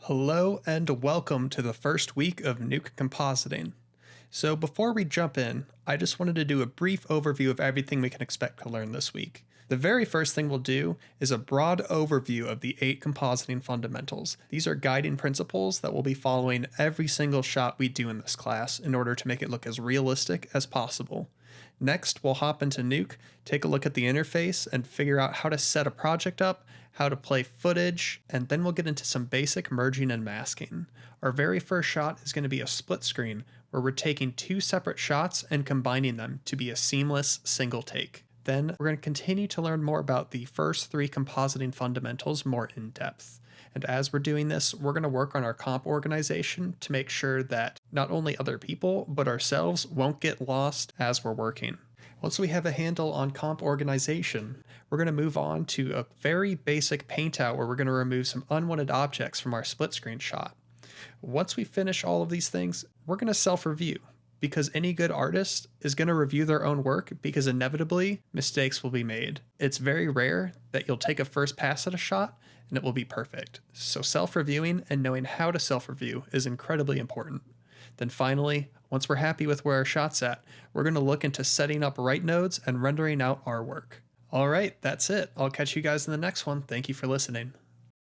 Hello and welcome to the first week of Nuke Compositing. So before we jump in, I just wanted to do a brief overview of everything we can expect to learn this week. The very first thing we'll do is a broad overview of the 8 compositing fundamentals. These are guiding principles that we'll be following every single shot we do in this class in order to make it look as realistic as possible. Next, we'll hop into Nuke, take a look at the interface, and figure out how to set a project up, how to play footage, and then we'll get into some basic merging and masking. Our very first shot is going to be a split screen, where we're taking 2 separate shots and combining them to be a seamless single take. Then we're going to continue to learn more about the first 3 compositing fundamentals more in depth. And as we're doing this, we're going to work on our comp organization to make sure that not only other people, but ourselves won't get lost as we're working. Once we have a handle on comp organization, we're going to move on to a very basic paint out where we're going to remove some unwanted objects from our split screen shot. Once we finish all of these things, we're going to self-review, because any good artist is going to review their own work because inevitably mistakes will be made. It's very rare that you'll take a first pass at a shot and it will be perfect. So self-reviewing and knowing how to self-review is incredibly important. Then finally, once we're happy with where our shot's at, we're going to look into setting up right nodes and rendering out our work. All right, that's it. I'll catch you guys in the next one. Thank you for listening.